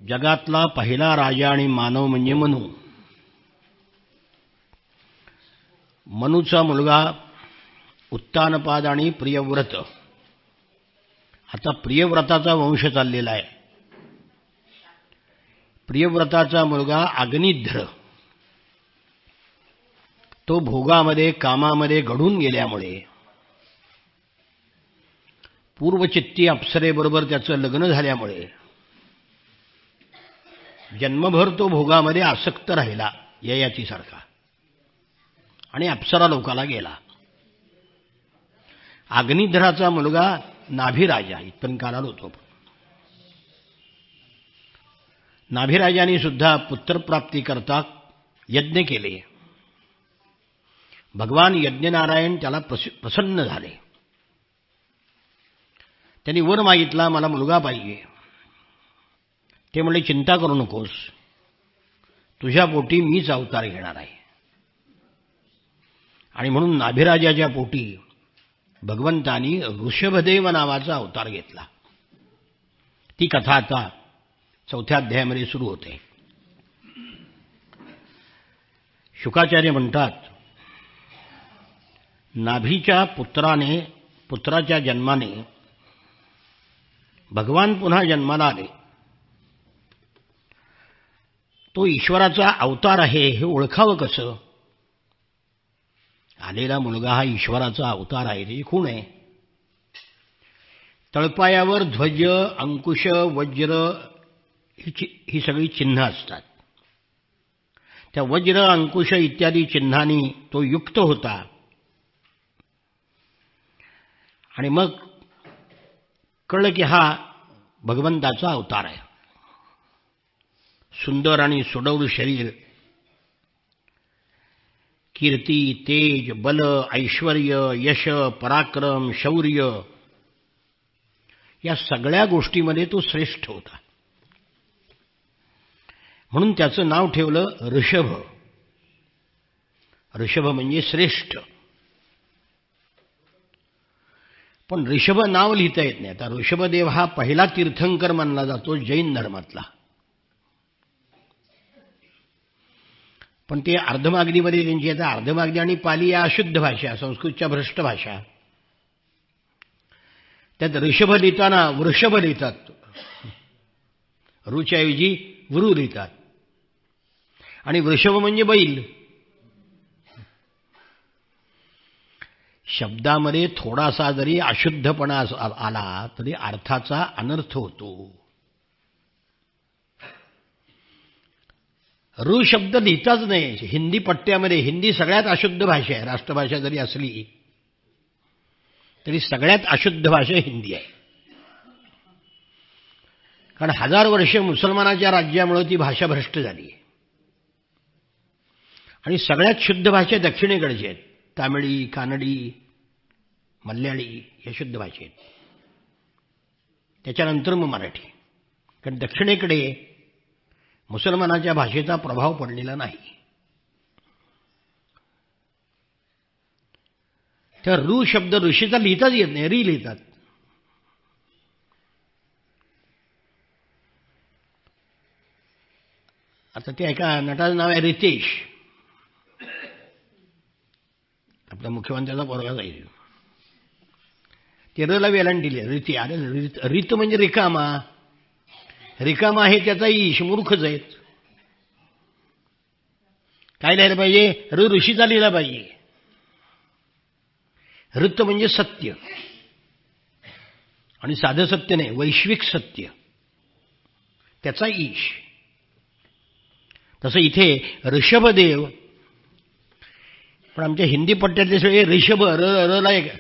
जगातला पहिला राजा आणि मानव म्हणजे मनू. मनूचा मुलगा उत्तानपाद आणि प्रियव्रत. आता प्रियव्रताचा वंश चाललेला आहे. प्रियव्रताचा मुलगा अग्निध्र. तो भोगामध्ये कामामध्ये घडून गेल्यामुळे पूर्वचित्ती अप्सरेबरोबर त्याचं लग्न झाल्यामुळे जन्मभर तो भोगामध्ये आसक्त राहिला ययातीसारखा आणि अप्सरा लोकाला गेला. अग्निध्राचा मुलगा नाभिराजा इथपर्यंत काल आलो होतो. नाभिराजाने सुद्धा पुत्रप्राप्तीकरता यज्ञ केले. भगवान यज्ञनारायण त्याला प्रसन्न झाले. त्यांनी वर मागितला, मला मुलगा पाहिजे. ते म्हणले, चिंता करू नकोस, तुझ्या पोटी मीच अवतार घेणार आहे. आणि म्हणून नाभिराजाच्या पोटी भगवंतानी ऋषभदेव नावाचा अवतार घेतला. ती कथा आता 4थ्या अध्यायामध्ये सुरू होते. शुकाचार्य म्हणतात, नाभीच्या पुत्राच्या जन्माने भगवान पुन्हा जन्माला आले. तो ईश्वराचा अवतार आहे हे ओळखावं कसं? आलेला मुलगा हा ईश्वराचा अवतार आहे. ते खूण आहे. तळपायावर ध्वज, अंकुश, वज्र ही सगळी चिन्ह असतात. त्या वज्र, अंकुश इत्यादी चिन्हांनी तो युक्त होता. आणि मग कळलं की हा भगवंताचा अवतार आहे. सुंदर आणि सुडौल शरीर, कीर्ती, तेज, बल, ऐश्वर्य, यश, पराक्रम, शौर्य या सगळ्या गोष्टींमध्ये तो श्रेष्ठ होता. म्हणून त्याचं नाव ठेवलं ऋषभ. ऋषभ म्हणजे श्रेष्ठ. पण ऋषभ नाव लिहिता येत नाही. आता ऋषभदेव हा पहिला तीर्थंकर मानला जातो जैन धर्मातला. पण ते अर्धमागधीमध्ये त्यांची आता अर्धमागधी आणि पाली या अशुद्ध भाषा, संस्कृतच्या भ्रष्ट भाषा. त्यात ऋषभ लिहिताना वृषभ लिहितात, ऋच्या ऐवजी वृ लिहितात. आणि वृषभ म्हणजे बैल. शब्दामध्ये थोडासा जरी अशुद्धपणा आला तरी अर्थाचा अनर्थ होतो. ऋ शब्द लिहिताच नाही. हिंदी पट्ट्यामध्ये, हिंदी सगळ्यात अशुद्ध भाषा आहे. राष्ट्रभाषा जरी असली तरी सगळ्यात अशुद्ध भाषा हिंदी आहे. कारण 1000 वर्ष मुसलमानाच्या राज्यामुळे ती भाषा भ्रष्ट झाली. आणि सगळ्यात शुद्ध भाषा दक्षिणेकडची आहेत. तामिळी, कानडी, मल्याळी या शुद्ध भाषा आहेत. त्याच्यानंतर मग मराठी. कारण दक्षिणेकडे मुसलमानाच्या भाषेचा प्रभाव पडलेला नाही. तर ऋ शब्द ऋषीचा लिहिताच येत नाही, री लिहितात. आता ते एका नटाचं नाव आहे रितेश. आपल्या मुख्यमंत्र्याचा पोरगा जाईल. ते रला वेलांटी लिहिलं रीती. अरे रीत म्हणजे रिकामा. रिकामा आहे त्याचा ईश. मूर्खच आहेत. काय लिहायला पाहिजे? ऋषीचा लिहिला पाहिजे. ऋत म्हणजे सत्य. आणि साधं सत्य नाही, वैश्विक सत्य. त्याचा ईश. तसं इथे ऋषभदेव. पण आमच्या हिंदी पट्ट्यातले सगळे ऋषभ रला एक.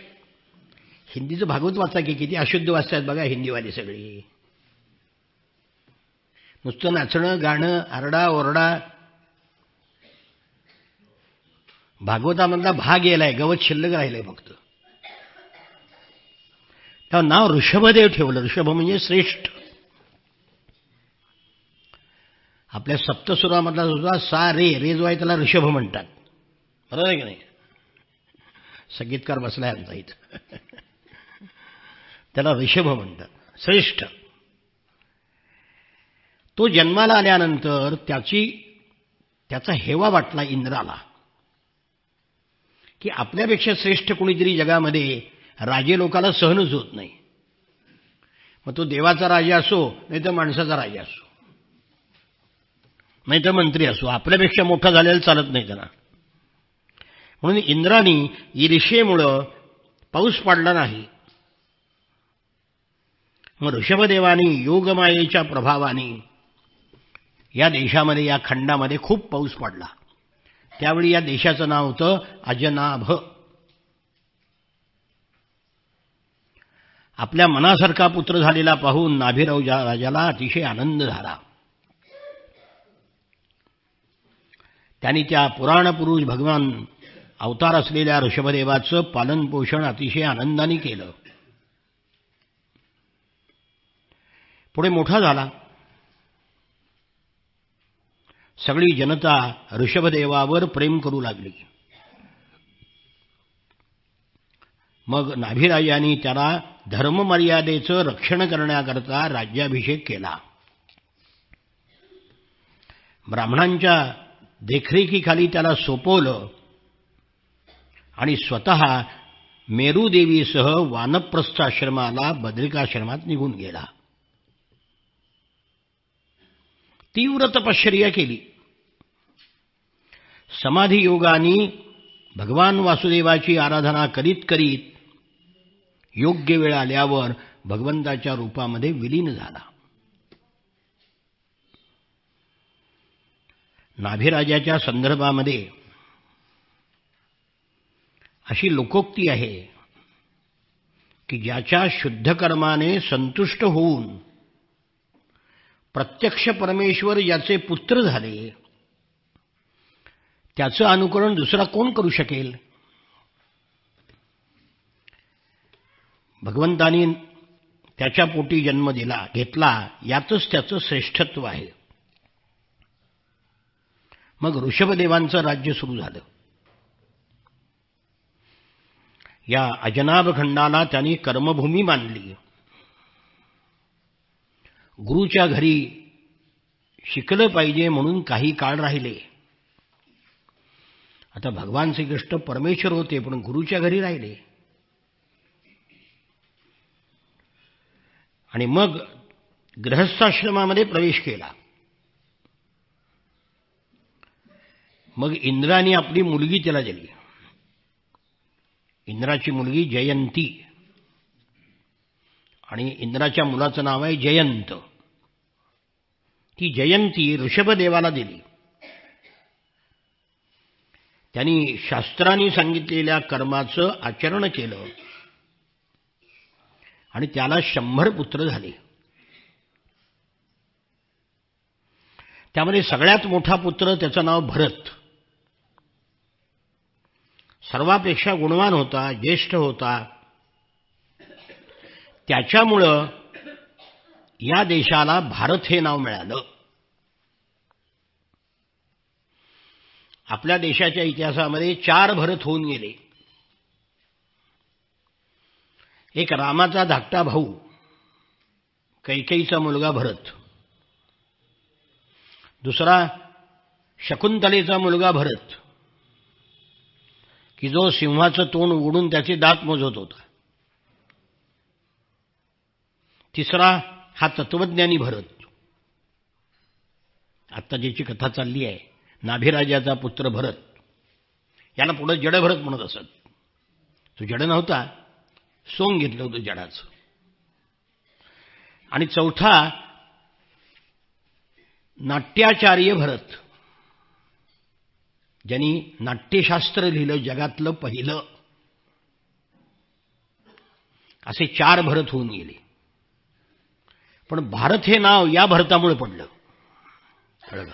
हिंदीचं भागवत वाचा की किती अशुद्ध वाचतात बघा हिंदीवाली सगळी. नुसतं नाचणं, गाणं, आरडा ओरडा. भागवतामधला भाग गेलाय, गवत शिल्लक राहिलंय फक्त. त्यावर नाव ऋषभदेव ठेवलं. ऋषभ म्हणजे श्रेष्ठ. आपल्या सप्तसुरामधला सुद्धा सा रे, रे जो आहे त्याला ऋषभ म्हणतात. बरोबर आहे की नाही? संगीतकार बसलाय आमचा इथं. त्याला ऋषभ म्हणतात, श्रेष्ठ. तो जन्माला आल्यानंतर त्याचा हेवा वाटला इंद्राला की आपल्यापेक्षा श्रेष्ठ कोणीतरी जगामध्ये राजे लोकाला सहनच होत नाही. मग तो देवाचा राजा असो नाही तर माणसाचा राजा असो नाही तर मंत्री असो, आपल्यापेक्षा मोठा झालेला चालत नाही त्यांना. म्हणून इंद्रानी ईर्ष्येमुळं पाऊस पडला नाही. मग ऋषभदेवानी योगमायेच्या प्रभावाने या देशामध्ये, या खंडामध्ये खूप पाऊस पडला. त्यावेळी या देशाचं नाव होतं अजनाभ. आपल्या मनासारखा पुत्र झालेला पाहून नाभिराजाला अतिशय आनंद झाला. त्यांनी त्या पुराणपुरुष भगवान अवतार असलेल्या ऋषभदेवाचं पालनपोषण अतिशय आनंदाने केलं. पुढे मोठा झाला. सगळी जनता ऋषभदेवावर प्रेम करू लागली. मग नाभिराजांनी त्याला धर्ममर्यादेचं रक्षण करण्याकरता राज्याभिषेक केला. ब्राह्मणांच्या देखरेखीखाली त्याला सोपवलं आणि स्वतः मेरूदेवीसह वानप्रस्थ आश्रमाला बद्रिकाश्रमात निघून गेला. तीव्र तपश्चर्या केली. समाधी योगाने भगवान वासुदेवाची आराधना करीत करीत योग्य वेळ आल्यावर भगवंताच्या रूपामध्ये विलीन झाला. नाभिराजाच्या संदर्भामध्ये अशी लोकोक्ती आहे की ज्याच्या शुद्ध कर्माने संतुष्ट होऊन प्रत्यक्ष परमेश्वर ज्याचे पुत्र झाले त्याचं अनुकरण दुसरा कोण करू शकेल. भगवंतानी त्याच्या पोटी जन्म घेतला यातच त्याचं श्रेष्ठत्व आहे. मग ऋषभदेवांचं राज्य सुरू झालं. या अजनाभ खंडाला त्यांनी कर्मभूमी मानली. गुरुच्या घरी शिकलं पाहिजे म्हणून काही काळ राहिले. आता भगवान श्रीकृष्ण परमेश्वर होते पण गुरुच्या घरी राहिले. आणि मग गृहस्थाश्रमामध्ये प्रवेश केला. मग इंद्राने आपली मुलगी त्याला दिली. इंद्राची मुलगी जयंती आणि इंद्राच्या मुलाचं नाव आहे जयंत. ती जयंती ऋषभदेवाला दिली. त्यांनी शास्त्रांनी सांगितलेल्या कर्माचं आचरण केलं आणि त्याला 100 पुत्र झाले. त्यामध्ये सगळ्यात मोठा पुत्र त्याचं नाव भरत. सर्वापेक्षा गुणवान होता, ज्येष्ठ होता. त्याच्यामुळं या देशाला भारत हे नाव मिळालं. आपल्या देशाच्या इतिहासामध्ये 4 भरत होऊन गेले. एक रामाचा धाकटा भाऊ कैकेयीचा मुलगा भरत, दुसरा शकुंतलेचा मुलगा भरत की जो सिंहाचं तोंड उघडून त्याचे दात मोजत होता. तिसरा हा तत्वज्ञानी भरत. आत्ता ज्याची कथा चालली आहे नाभिराजाचा पुत्र भरत, याला पुढे जडभरत म्हणत असत. तो जड नव्हता, सोंग घेतलं होतं जडाचं. आणि चौथा नाट्याचार्य भरत, ज्यांनी नाट्यशास्त्र लिहिलं, जगातलं पहिलं. असे 4 भरत होऊन गेले. पण भारत हे नाव या भरतामुळे पडलं. कळलं?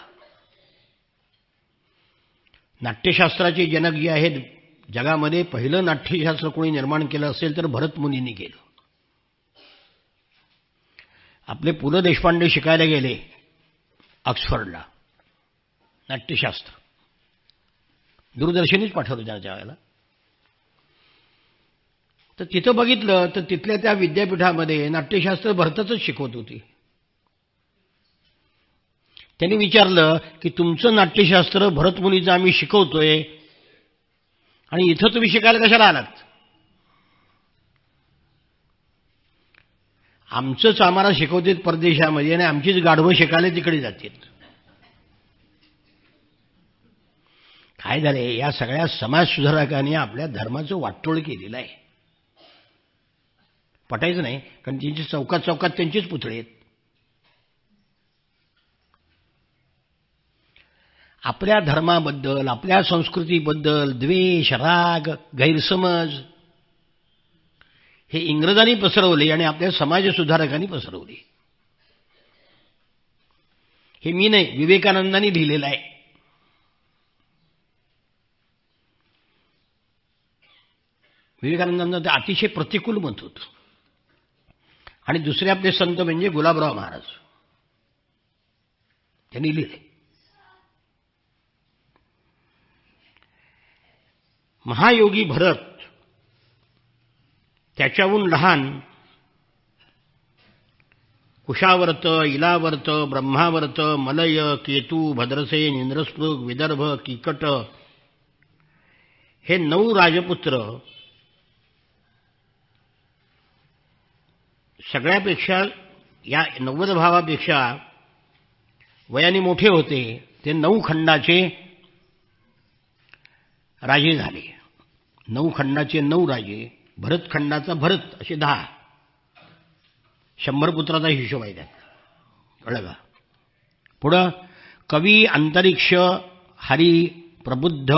नाट्यशास्त्राचे जनक जे आहेत, जगामध्ये पहिलं नाट्यशास्त्र कोणी निर्माण केलं असेल तर भरत मुनींनी केलं. आपले पु ल देशपांडे शिकायला गेले ऑक्सफर्डला नाट्यशास्त्र. दूरदर्शनीच पाठवलं त्या वेळेला. तर तिथं बघितलं तर तिथल्या त्या विद्यापीठामध्ये नाट्यशास्त्र भरताच शिकवत होती. त्यांनी विचारलं की तुमचं नाट्यशास्त्र भरतमुनीचं आम्ही शिकवतोय आणि इथं तुम्ही शिकायला कशाला आलात? आमचंच आम्हाला शिकवतात परदेशामध्ये आणि आमचीच गाढवं शिकायला तिकडे जातात. काय झालंय, या सगळ्या समाजसुधारकांनी आपल्या धर्माचं वाटोळ केलेलं आहे. पटायचं नाही, कारण त्यांची चौकात चौकात त्यांचेच पुतळे आहेत. आपल्या धर्माबद्दल, आपल्या संस्कृतीबद्दल द्वेष, राग, गैरसमज हे इंग्रजांनी पसरवले आणि आपल्या समाजसुधारकांनी पसरवले. हे मी नाही, विवेकानंदांनी लिहिलेलं आहे. विवेकानंदांचं ते अतिशय प्रतिकूल मत होतं. आणि दुसरे आपले संत म्हणजे गुलाबराव महाराज, त्यांनी लिहिले. महायोगी भरत, त्याच्याहून लहान कुशावर्त, इलावर्त, ब्रह्मावर्त, मलय, केतू, भद्रसेन, इंद्रस्पृग, विदर्भ, किकट हे 9 राजपुत्र सगळ्यापेक्षा, या 90 भावापेक्षा वयाने मोठे होते. ते 9 खंडाचे राजे झाले. 9 खंडाचे 9 राजे, भरतखंडाचा भरत, असे 10. 100 पुत्राचा हिशोब आहे त्यात, कळलं का? पुढं कवी, अंतरिक्ष, हरी, प्रबुद्ध,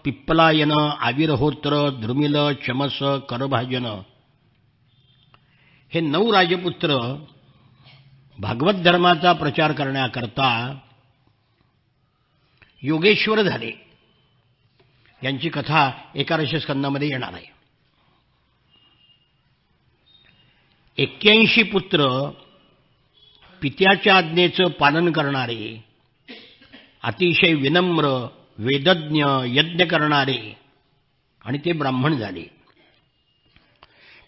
पिप्पलायन, आविर्होत्र, द्रुमिल, चमस, करभाजन हे 9 राजपुत्र भागवत धर्माचा प्रचार करण्याकरता योगेश्वर झाले. यांची कथा 11 स्कंदामध्ये येणार आहे. 81 पुत्र पित्याच्या आज्ञेचं पालन करणारे, अतिशय विनम्र, वेदज्ञ, यज्ञ करणारे, आणि ते ब्राह्मण झाले.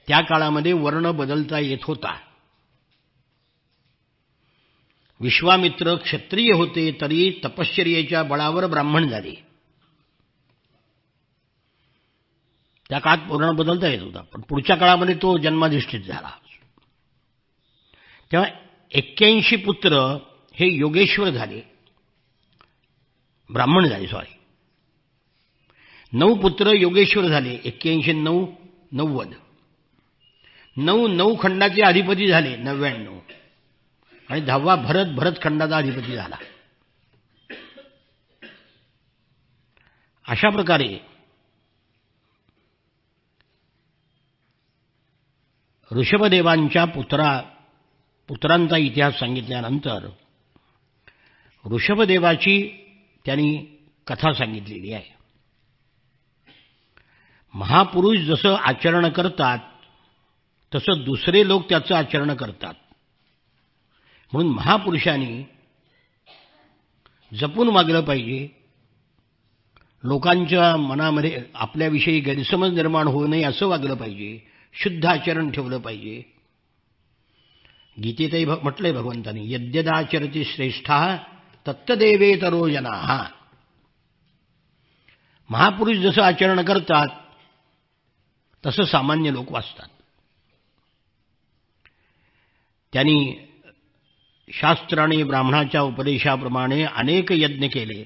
त्या काळामध्ये वर्ण बदलता येत होता. विश्वामित्र क्षत्रिय होते तरी तपश्चर्येच्या बळावर ब्राह्मण झाले. त्या काळात वर्ण बदलता येत होता, पण पुढच्या काळामध्ये तो जन्माधिष्ठित झाला. तेव्हा 81 पुत्र हे योगेश्वर झाले, ब्राह्मण झाले. 9 पुत्र योगेश्वर झाले. 81 9 90. 9 खंडाचे अधिपती झाले. 99. आणि 10वा भरत खंडाचा अधिपती झाला. अशा प्रकारे ऋषभदेवांच्या पुत्रांचा इतिहास सांगितल्यानंतर ऋषभदेवाची त्यांनी कथा सांगितलेली आहे. महापुरुष जसं आचरण करतात तसं दुसरे लोक त्याचं आचरण करतात. म्हणून महापुरुषांनी जपून वागलं पाहिजे. लोकांच्या मनामध्ये आपल्याविषयी गैरसमज निर्माण होऊ नये असं वागलं पाहिजे. शुद्ध आचरण ठेवलं पाहिजे. गीतेतही म्हटलंय भगवंतांनी, यद्यदाचरति श्रेष्ठा तत्तदेवेतरो जनाः. महापुरुष जसं आचरण करतात तसं सामान्य लोक वाचतात. त्यांनी शास्त्र आणि ब्राह्मणाच्या उपदेशाप्रमाणे अनेक यज्ञ केले.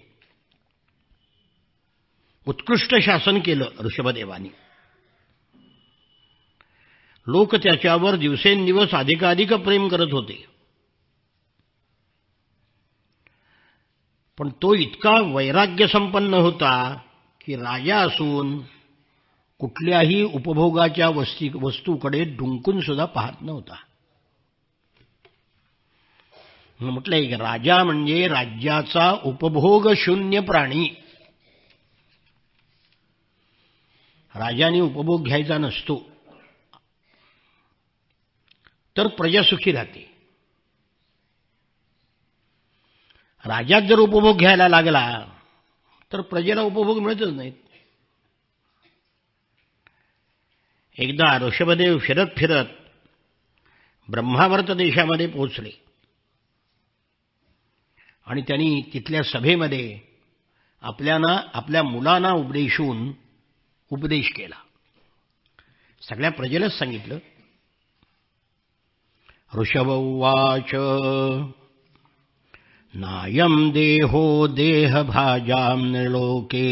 उत्कृष्ट शासन केलं ऋषभदेवानी. लोक त्याच्यावर दिवसेंदिवस अधिकाधिक प्रेम करत होते. पण तो इतका वैराग्य संपन्न होता की राजा असून कुठल्याही उपभोगाच्या वस्तूकडे डुंकून सुद्धा पाहत नव्हता. म्हटलंय की राजा म्हणजे राज्याचा उपभोग शून्य प्राणी. राजाने उपभोग घ्यायचा नसतो तर प्रजा सुखी राहते. राजात जर उपभोग घ्यायला लागला तर प्रजेला उपभोग मिळतच नाहीत. एकदा ऋषभदेव फिरत फिरत ब्रह्मावर्त देशामध्ये पोहोचले. आणि त्यांनी तिथल्या सभेमध्ये आपल्या मुलांना उपदेश केला. सगळ्या प्रजेलाच सांगितलं. ऋषभ उवाच नायं देहो देहभाजां नृलोके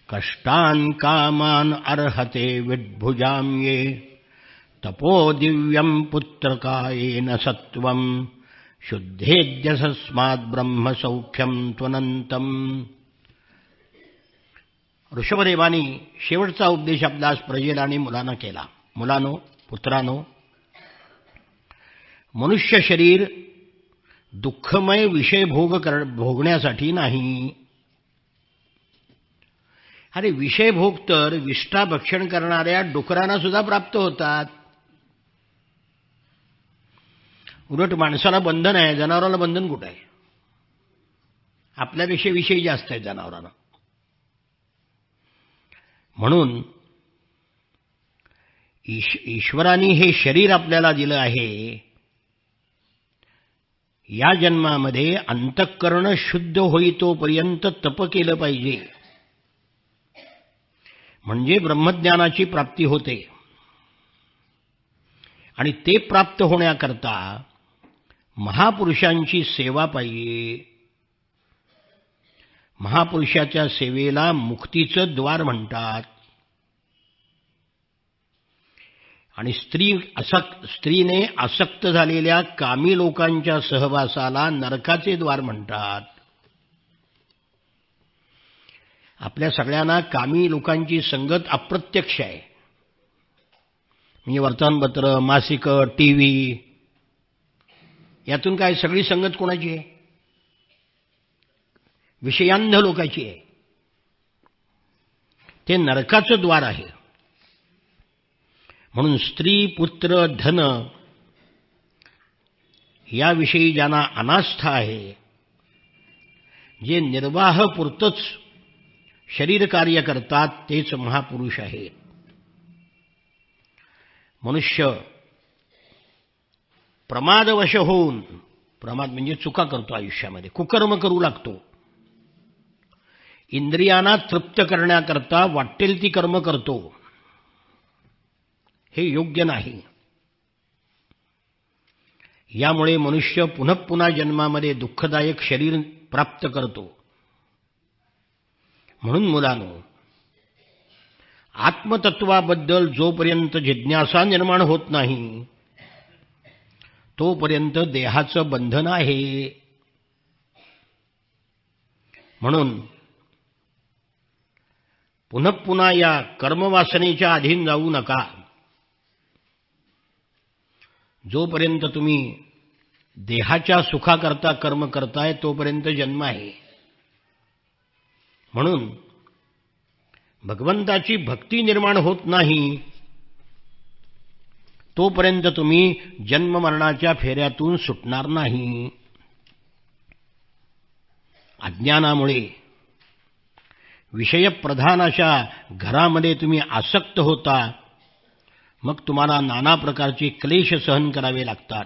कष्टान् कामान् अर्हते विद्भुजां ये तपो दिव्यं पुत्रकायेन सत्वं शुद्धेद्यसस्मात् ब्रह्मसौख्यं त्वनंतम्. ऋषभदेवानी शेवटचा उपदेश आपल्या प्रजेला आणि मुलांना केला. मुलांनो, पुत्रांनो, मनुष्य शरीर दुःखमय विषय भोगण्यासाठी नाही. अरे विषय भोग तर विष्ठा भक्षण करणाऱ्या डुकरांना सुद्धा प्राप्त होतात. उलट माणसाला बंधन आहे, जनावराला बंधन कुठं आहे? आपल्यापेक्षा विषय जास्त आहे जनावरांना. म्हणून ईश्वराने हे शरीर आपल्याला दिलं आहे. या जन्मामध्ये अंतःकरण शुद्ध होईतोपर्यंत तप केलं पाहिजे, म्हणजे ब्रह्मज्ञानाची प्राप्ती होते. आणि ते प्राप्त होण्याकरता महापुरुषांची सेवा पाहिजे. महापुरुषाच्या सेवेला मुक्तीचं द्वार म्हणतात. आणि स्त्रीने आसक्त झालेल्या कामी लोकांच्या सहवासाला नरकाचे द्वार म्हणतात. आपल्या सगळ्यांना कामी लोकांची संगत अप्रत्यक्ष आहे. म्हणजे वर्तमानपत्र, मासिक, टीव्ही यातून काय सगळी संगत कोणाची आहे? विषयांध लोकांची आहे. ते नरकाचं द्वार आहे. म्हणून स्त्री, पुत्र, धन याविषयी ज्यांना अनास्था आहे, जे निर्वाह पुरतच शरीर कार्य करतात, तेच महापुरुष आहेत. मनुष्य प्रमादवश होऊन, प्रमाद म्हणजे चुका करतो, आयुष्यामध्ये कुकर्म करू लागतो. इंद्रियांना तृप्त करण्याकरता वाटेल ती कर्म करतो. हे योग्य नाही. यामुळे मनुष्य पुन्हा पुन्हा जन्मामध्ये दुःखदायक शरीर प्राप्त करतो. म्हणून मुलांनो, आत्मतत्वाबद्दल जोपर्यंत जिज्ञासा निर्माण होत नाही, तोपर्यंत देहाचं बंधन आहे. म्हणून पुन्हा पुन्हा या कर्मवासनेच्या अधीन जाऊ नका. जोपर्यंत तुम्ही देहाच्या सुखाकरता कर्म करताय, तोपर्यंत जन्म आहे. म्हणून भगवंताची भक्ती निर्माण होत नाही, तोपर्यंत तुम्ही जन्म मरणाच्या फेऱ्यातून सुटणार नाही. अज्ञानामुळे विषयप्रधान अशा घरामध्ये तुम्ही आसक्त होता. मग तुम्हाला नाना प्रकारचे क्लेश सहन करावे लागतात.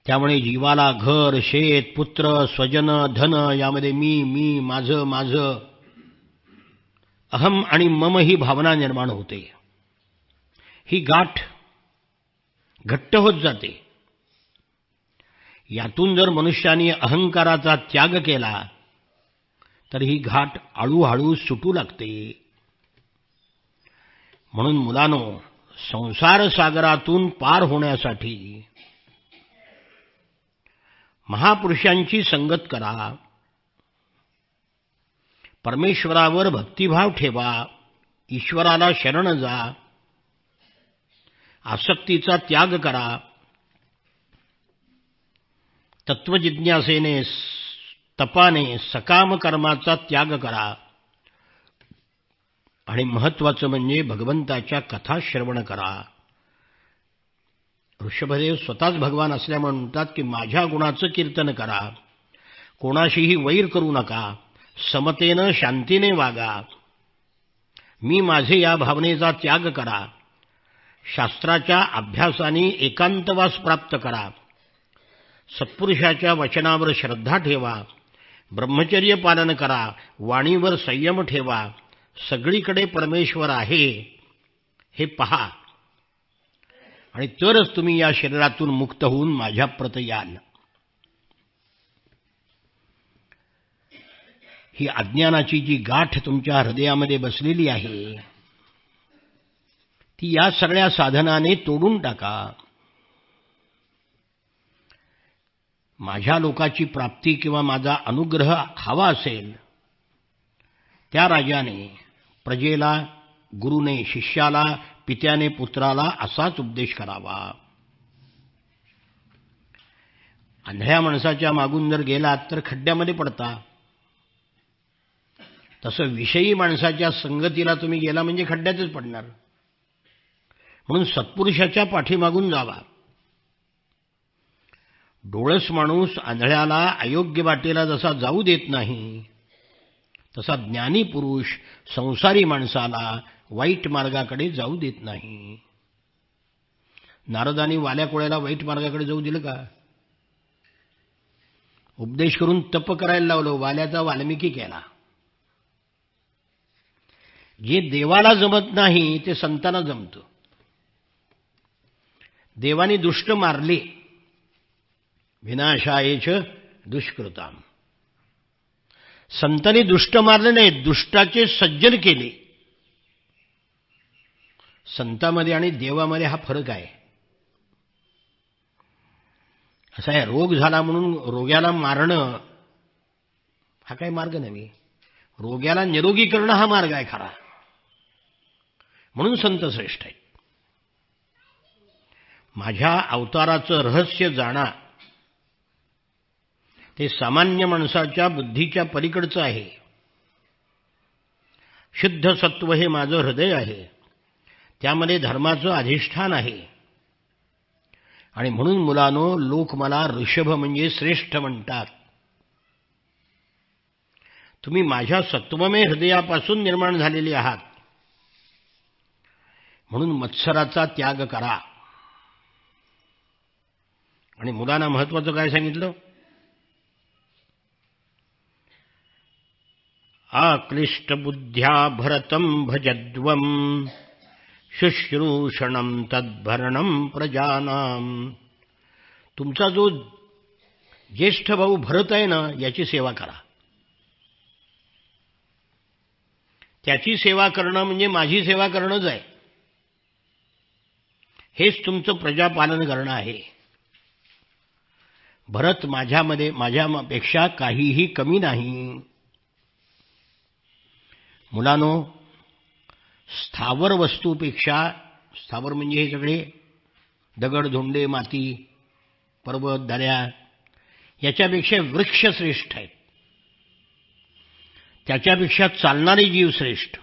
त्यामुळे जीवाला घर, शेत, पुत्र, स्वजन, धन यामध्ये मी, माझं, अहम आणि मम ही भावना निर्माण होते. ही गाठ घट्ट होत जाते. यातून जर मनुष्याने अहंकाराचा त्याग केला, तर ही घाट हळूहळू सुटू लागते. म्हणून मुलांनो, संसार सागरातून पार होण्यासाठी महापुरुषांची संगत करा. परमेश्वरावर भक्तिभाव ठेवा. ईश्वराला शरण जा. आसक्तीचा त्याग करा. तत्वजिज्ञासेने, तपाने, सकाम कर्माचा त्याग करा. आणि महत्वाचं म्हणजे भगवंताच्या कथा श्रवण करा. ऋषभदेव स्वतःच भगवान असल्यामुळे म्हणतात की माझ्या गुणाचं कीर्तन करा. कोणाशीही वैर करू नका. समतेनं, शांतीने वागा. मी माझे या भावनेचा त्याग करा. शास्त्राच्या अभ्यासाने एकांतवास प्राप्त करा, सत्पुरुषाच्या वचनावर श्रद्धा ठेवा, ब्रह्मचर्य पालन करा, वाणीवर संयम ठेवा, सगळीकडे परमेश्वर आहे हे पहा, आणि तरच तुम्ही या शरीरातून मुक्त होऊन माझ्याप्रत याल. ही अज्ञानाची जी गाठ तुमच्या हृदयामध्ये बसलेली आहे ती या सगळ्या साधनाने तोडून टाका. माझ्या लोकाची प्राप्ती किंवा माझा अनुग्रह हवा असेल, त्या राजाने प्रजेला, गुरुने शिष्याला, पित्याने पुत्राला असाच उपदेश करावा. अंधळ्या माणसाच्या मागून जर गेलात तर खड्ड्यामध्ये पडता. तसं विषयी माणसाच्या संगतीला तुम्ही गेला म्हणजे खड्ड्यातच पडणार. म्हणून सत्पुरुषाच्या पाठीमागून जावा. डोळस माणूस आंधळ्याला अयोग्य वाटेला जसा जाऊ देत नाही, तसा ज्ञानी पुरुष संसारी माणसाला वाईट मार्गाकडे जाऊ देत नाही. नारदांनी वाल्या कोळ्याला वाईट मार्गाकडे जाऊ दिलं का? उपदेश करून तप करायला लावलं. वाल्याचा वाल्मिकी केला. जे देवाला जमत नाही ते संतांना जमतं. देवाने दुष्ट मारले, विनाशायेच दुष्कृताम. संतांनी दुष्ट मारले नाही, दुष्टाचे सज्जन केले. संतांमध्ये आणि देवामध्ये हा फरक आहे. असा आहे, रोग झाला म्हणून रोग्याला मारणं हा काही मार्ग नाही. रोग्याला निरोगी करणं हा मार्ग आहे खरा. म्हणून संत श्रेष्ठ आहेत. माझ्या अवताराचं रहस्य जाणा. ते सामान्य माणसाच्या बुद्धीच्या पलीकडचं आहे. शुद्ध सत्व हे माझं हृदय आहे. त्यामध्ये धर्माचं अधिष्ठान आहे. आणि म्हणून मुलांनो, लोक मला ऋषभ म्हणजे श्रेष्ठ म्हणतात. तुम्ही माझ्या सत्वमय हृदयापासून निर्माण झालेले आहात. म्हणून मत्सराचा त्याग करा. आणि मुलांना महत्वाचं काय सांगितलं? आक्लिष्ट बुद्ध्या भरतं भजद्वम शुश्रूषणं तद्भरणं प्रजानाम. तुमचा जो ज्येष्ठ भाऊ भरत आहे ना, याची सेवा करा. त्याची सेवा करणं म्हणजे माझी सेवा करणंच आहे. हेच तुमचं प्रजापालन करणं आहे. भरत माझ्यापेक्षा काहीही कमी नाही. मुलांनो, स्थावर वस्तूपेक्षा, स्थावर म्हणजे हे सगळे दगड, धोंडे, माती, पर्वत, दऱ्या, याच्यापेक्षा वृक्ष श्रेष्ठ आहेत. त्याच्यापेक्षा चालणारे जीव श्रेष्ठ.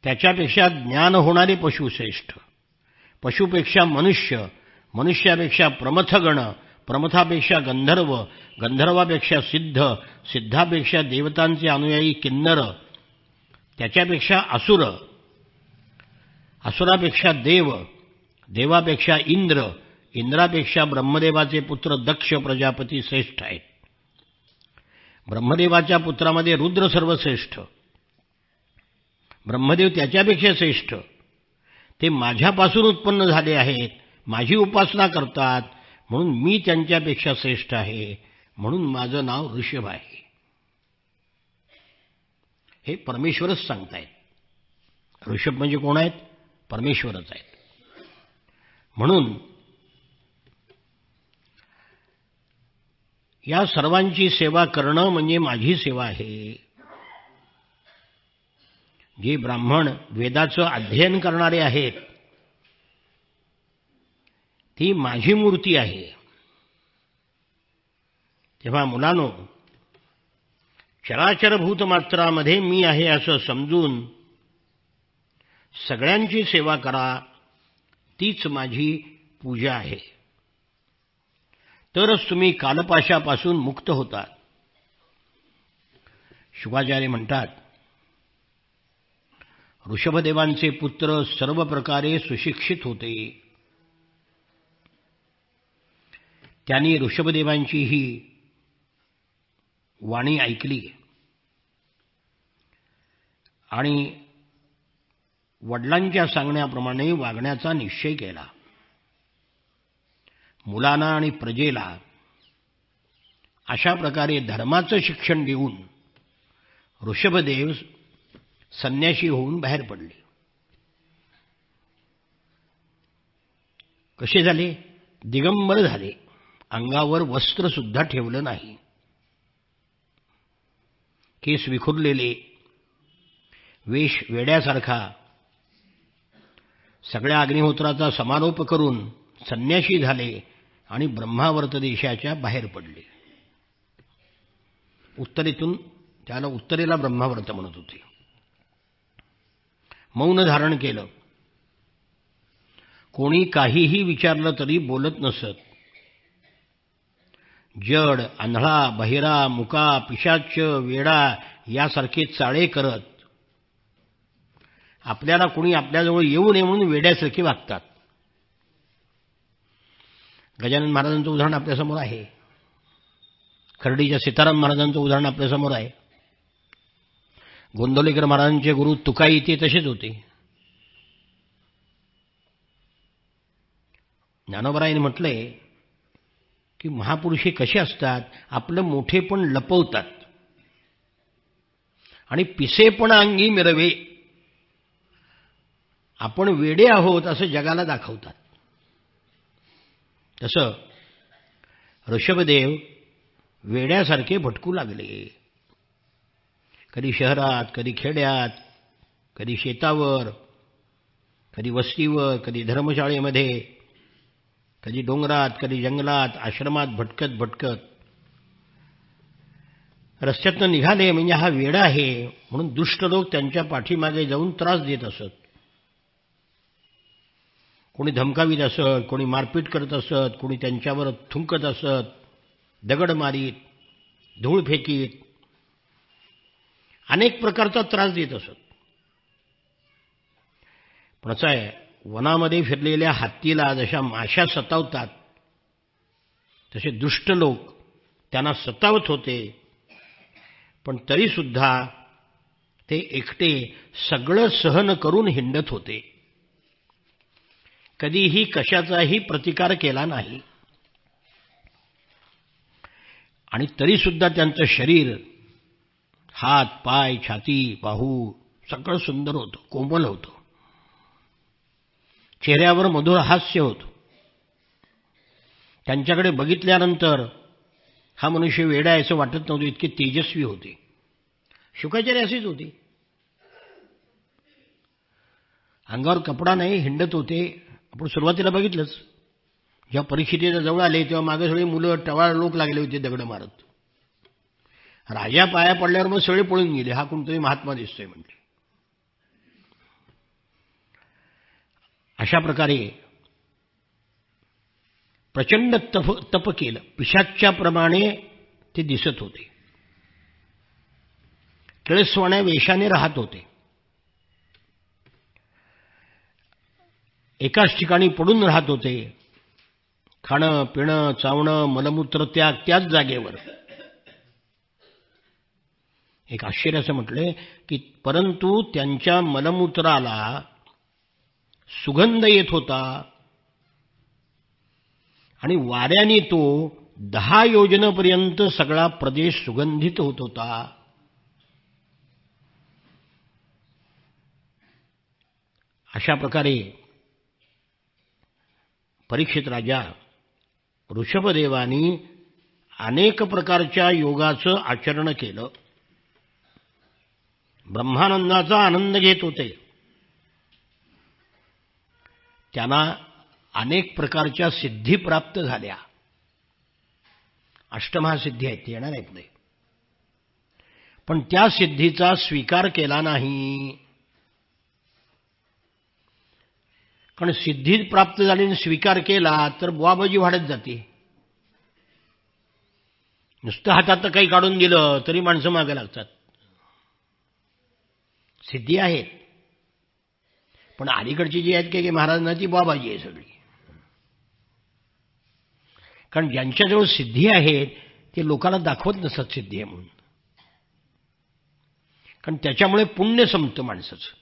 त्याच्यापेक्षा ज्ञान होणारे पशु श्रेष्ठ. पशुपेक्षा मनुष्य, मनुष्यापेक्षा प्रमथगण, प्रमथापेक्षा गंधर्व, गंधर्वापेक्षा सिद्ध, सिद्धापेक्षा देवतांचे अनुयायी किन्नर, त्याच्यापेक्षा असुर, असुरापेक्षा देव, देवापेक्षा इंद्र, इंद्रापेक्षा ब्रह्मदेवाचे पुत्र दक्ष प्रजापती श्रेष्ठ आहेत. ब्रह्मदेवाच्या पुत्रामध्ये रुद्र सर्वश्रेष्ठ. ब्रह्मदेव त्याच्यापेक्षा श्रेष्ठ. ते माझ्यापासून उत्पन्न झाले आहेत, माझी उपासना करतात, म्हणून मी त्यांच्यापेक्षा श्रेष्ठ आहे. म्हणून माझं नाव ऋषभ आहे. हे परमेश्वरच सांगतायत. ऋषभ म्हणजे कोण आहेत? परमेश्वरच आहेत. म्हणून या सर्वांची सेवा करणं म्हणजे माझी सेवा आहे. जे ब्राह्मण वेदाचं अध्ययन करणारे आहेत ती माझी मूर्ती आहे. तेव्हा मुलांनो, चराचर भूतमात्रामध्ये मी आहे असं समजून सगळ्यांची सेवा करा. तीच माझी पूजा आहे. तरच तुम्ही कालपाशापासून मुक्त होतात. शुकाचार्य म्हणतात, ऋषभदेवांचे पुत्र सर्व प्रकारे सुशिक्षित होते. त्यांनी ऋषभदेवांची ही वाणी ऐकली आणि वडिलांच्या सांगण्याप्रमाणे वागण्याचा निश्चय केला. मुलांना आणि प्रजेला अशा प्रकारे धर्माचं शिक्षण देऊन ऋषभदेव संन्याशी होऊन बाहेर पडले. कसे झाले? दिगंबर झाले. अंगावर वस्त्र सुद्धा ठेवलं नाही. केस विखुरलेले, वेश वेड्यासारखा, सगळ्या अग्निहोत्राचा समारोप करून संन्याशी झाले आणि ब्रह्मावर्त देशाच्या बाहेर पडले. उत्तरेतून त्याला उत्तरेला ब्रह्मावर्त म्हणत होते. मौन धारण केलं. कोणी काहीही विचारलं तरी बोलत नसत. जड, आंधळा, बहिरा, मुका, पिशाच, वेडा यासारखे चाळे करत आपल्याला कोणी आपल्याजवळ येऊ नये म्हणून वेड्यासारखे वागतात. गजानन महाराजांचं उदाहरण आपल्यासमोर आहे. खर्डीच्या सीताराम महाराजांचं उदाहरण आपल्यासमोर आहे. गोंदवलेकर महाराजांचे गुरु तुकाई ते तसेच होते. ज्ञानोबरायांनी म्हटलंय की महापुरुष हे कसे असतात? आपलं मोठेपण लपवतात आणि पिसेपण अंगी मिरवे, आपण वेडे आहोत असं जगाला दाखवतात. तसं ऋषभदेव वेड्यासारखे भटकू लागले. कधी शहरात, कधी खेड्यात, कधी शेतावर, कधी वस्तीवर, कधी धर्मशाळेमध्ये, कधी डोंगरात, कधी जंगलात, आश्रमात भटकत भटकत रस्त्यातनं निघाले म्हणजे हा वेडा आहे म्हणून दुष्ट लोक त्यांच्या पाठीमागे जाऊन त्रास देत असत. कोणी धमकावीत असत, कोणी मारपीट करत असत, कोणी त्यांच्यावर थुंकत असत, दगड मारीत, धूळ फेकीत, अनेक प्रकारचा त्रास देत असत. पण असं आहे, वनामध्ये फिरलेल्या हत्तीला जशा माशा सतावतात तसे दुष्ट लोक त्यांना सतावत होते. पण तरीसुद्धा ते एकटे सगळं सहन करून हिंडत होते. कधीही कशाचाही प्रतिकार केला नाही. आणि तरीसुद्धा त्यांचं शरीर, हात, पाय, छाती, बाहू सगळं सुंदर होतं, कोमल होतं. चेहऱ्यावर मधुर हास्य होतं. त्यांच्याकडे बघितल्यानंतर हा मनुष्य वेडा आहे असं वाटत नव्हतं, इतके तेजस्वी होते. शुकाचार्य असेच होते. अंगावर कपडा नाही, हिंडत होते. आपण सुरुवातीला बघितलंच, जेव्हा परीक्षितेच्या जवळ आले तेव्हा मागे सगळे मुलं टवाळ लोक लागले होते दगड मारत. राजा पाया पडल्यावर मग सगळे पळून गेले, हा कोणतरी महात्मा दिसतोय म्हणजे. अशा प्रकारे प्रचंड तप केलं. पिशाच्याप्रमाणे ते दिसत होते. केळसवाण्या वेशाने राहत होते. एकाच ठिकाणी पडून राहत होते. खाणं, पिणं, चावणं, मलमूत्र त्याग त्याच जागेवर. एक आश्चर्य असं म्हटलंय की परंतु त्यांच्या मलमूत्राला सुगंध येत होता आणि वाऱ्याने तो 10 योजनेपर्यंत सगळा प्रदेश सुगंधित होत होता. अशा प्रकारे परीक्षित राजा ऋषभदेवानी अनेक प्रकारच्या योगाचं आचरण केलं. ब्रह्मानंदाचा आनंद घेत होते. त्यांना अनेक प्रकारच्या सिद्धी प्राप्त झाल्या. अष्टमहासिद्धी आहेत, ते येणार आहेत पुढे. पण त्या सिद्धीचा स्वीकार केला नाही. कारण सिद्धी प्राप्त झाली आणि स्वीकार केला तर बुवाबाजी वाढत जाते. नुसतं हातात काही काढून दिलं तरी माणसं मागे लागतात. सिद्धी आहेत पण अलीकडची जी आहेत की महाराजांना ती बाबाजी आहे सगळी. कारण ज्यांच्याजवळ सिद्धी आहेत ते लोकांना दाखवत नसतात सिद्धी आहे म्हणून. कारण त्याच्यामुळे पुण्य संपतं माणसाचं.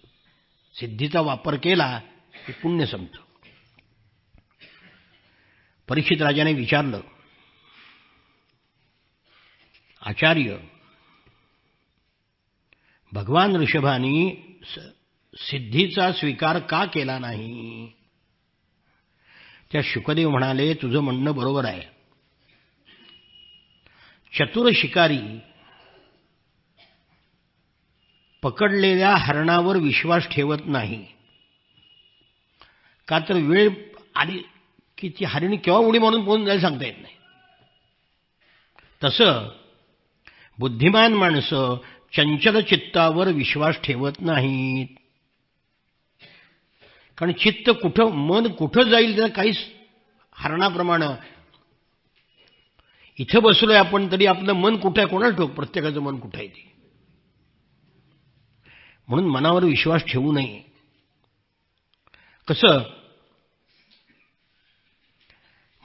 सिद्धीचा वापर केला की पुण्य संपतं. परीक्षित राजाने विचारलं, आचार्य, भगवान ऋषभानी सिद्धीचा स्वीकार का केला नाही? त्या शुकदेव म्हणाले, तुझं म्हणणं बरोबर आहे. चतुर शिकारी पकडलेल्या हरणावर विश्वास ठेवत नाही. का तर वेळ आली की ती हरिणी केव्हा उडी मारून पोहून जायला सांगता येत नाही. तसं बुद्धिमान माणसं चंचल चित्तावर विश्वास ठेवत नाहीत. कारण चित्त कुठं, मन कुठं जाईल तर काहीच. हरणाप्रमाणे इथं बसलोय आपण तरी आपलं मन कुठं आहे कोणाला ठोक, प्रत्येकाचं मन कुठं आहे ते. म्हणून मनावर विश्वास ठेवू नये. कसं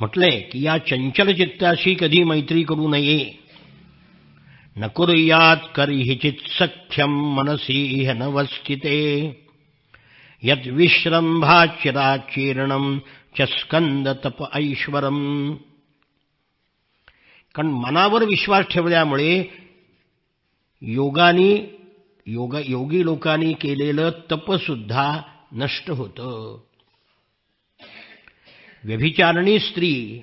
म्हटलंय की या चंचल चित्ताशी कधी मैत्री करू नये. न कुर्यात् कर्हिचित् सख्यं मनसी ह्यनवस्थिते यत् विश्रंभाचिराचीर्णं च स्कंद तप ऐश्वरम. कारण मनावर विश्वास ठेवल्यामुळे योगी लोकांनी केलेलं तपसुद्धा नष्ट होतं. व्यभिचारिणी स्त्री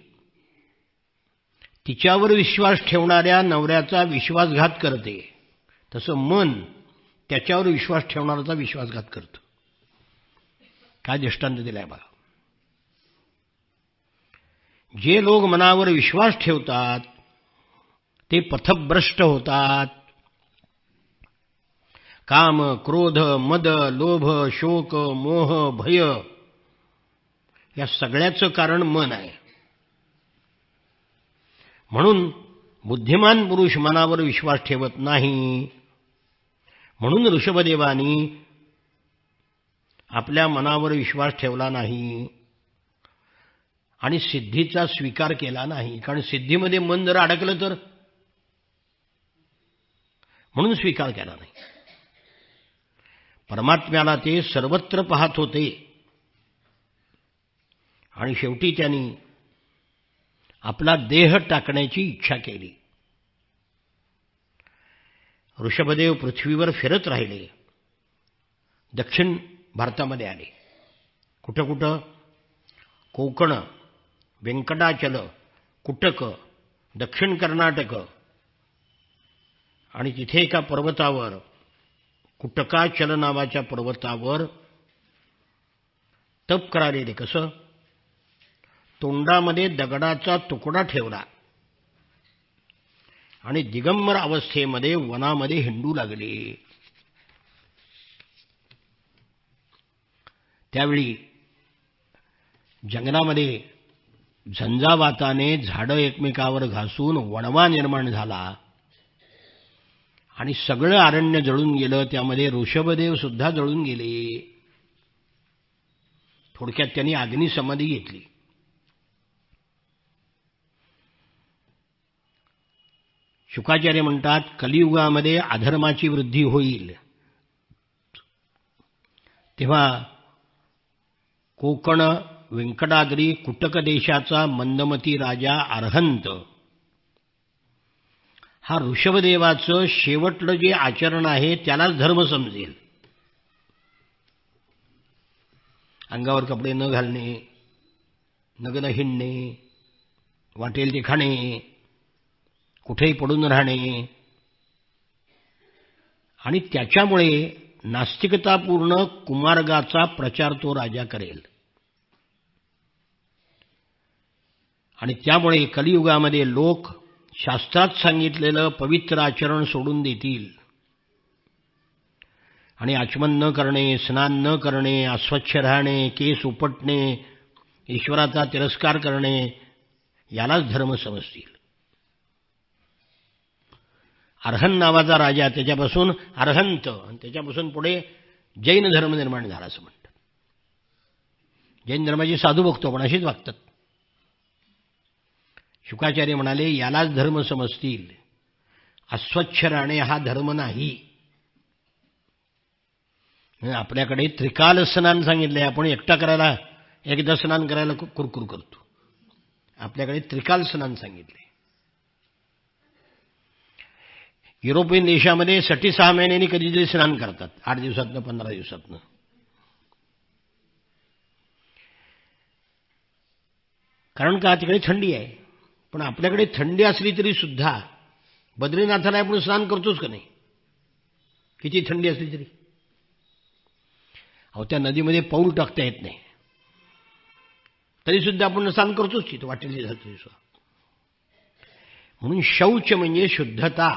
तिच्यावर विश्वास ठेवणाऱ्या नवऱ्याचा विश्वासघात करते, तसं मन त्याच्यावर विश्वास ठेवणाऱ्याचा विश्वासघात करतं. काय दृष्टांत दिलाय बघा. जे लोक मनावर विश्वास ठेवतात ते पथभ्रष्ट होतात. काम, क्रोध, मद, लोभ, शोक, मोह, भय या सगळ्याचं कारण मन आहे. म्हणून बुद्धिमान पुरुष मनावर विश्वास ठेवत नाही. म्हणून ऋषभदेवानी आपल्या मनावर विश्वास ठेवला नाही आणि सिद्धीचा स्वीकार केला नाही. कारण सिद्धीमध्ये मन जर अडकलं तर, म्हणून स्वीकार केला नाही. परमात्म्याला ते सर्वत्र पाहत होते आणि शेवटी त्यांनी आपला देह टाकण्याची इच्छा केली. ऋषभदेव पृथ्वीवर फिरत राहिले. दक्षिण भारतामध्ये आले. कुठं कुठं? कोकण, व्यंकटाचल, कुटक, दक्षिण कर्नाटक आणि तिथे एका पर्वतावर, कुटकाचल नावाच्या पर्वतावर तप करायले. कसं? तोंडामध्ये दगडाचा तुकडा ठेवला आणि दिगंबर अवस्थेमध्ये वनामध्ये हिंडू लागले. त्यावेळी जंगलामध्ये झंझावाताने झाडं एकमेकावर घासून वणवा निर्माण झाला आणि सगळं अरण्य जळून गेलं. त्यामध्ये ऋषभदेव सुद्धा जळून गेले. थोडक्यात त्यांनी अग्निसमाधी घेतली. शुकाचार्य म्हणतात, कलियुगामध्ये अधर्माची वृद्धी होईल तेव्हा कोकण, व्यंकटाद्री, कुटक देशाचा मंदमती राजा अर्हंत हा ऋषभदेवाचं शेवटलं जे आचरण आहे त्यालाच धर्म समजेल. अंगावर कपडे न घालणे, नग्न हिंडणे, वाटेल ते खाणे, कुठेही पडून राहणे आणि त्याच्यामुळे नास्तिकतापूर्ण कुमार्गाचा प्रचार तो राजा करेल. आणि त्यामुळे कलियुगामध्ये लोक शास्त्रात सांगितलेलं पवित्र आचरण सोडून देतील आणि आचमन न करणे, स्नान न करणे, अस्वच्छ राहणे, केस उपटणे, ईश्वराचा तिरस्कार करणे यालाच धर्म समजतील. अर्हन नावाचा राजा, त्याच्यापासून अर्हंत आणि त्याच्यापासून पुढे जैन धर्म निर्माण झाला असं म्हणतात. जैन धर्माचे साधू बघतो पण असेच वागतात. शुकाचार्य म्हणाले यालाच धर्म समजतील. अस्वच्छ राहणे हा धर्म नाही. आपल्याकडे त्रिकाल स्नान सांगितलंय. आपण एकटा करायला एकदा स्नान करायला कुरकुर करतो. आपल्याकडे त्रिकाल स्नान सांगितले. युरोपियन देशामध्ये 6 महिन्यांनी कधीतरी स्नान करतात, 8 दिवसातनं 15 दिवसातनं. कारण का तिकडे थंडी आहे. पण आपल्याकडे थंडी असली तरी सुद्धा बद्रीनाथाला आपण स्नान करतोच का नाही, किती थंडी असली तरी. अहो त्या नदीमध्ये पाऊल टाकता येत नाही तरी सुद्धा आपण स्नान करतोच तिथं वाटेल झालं. म्हणून शौच म्हणजे शुद्धता.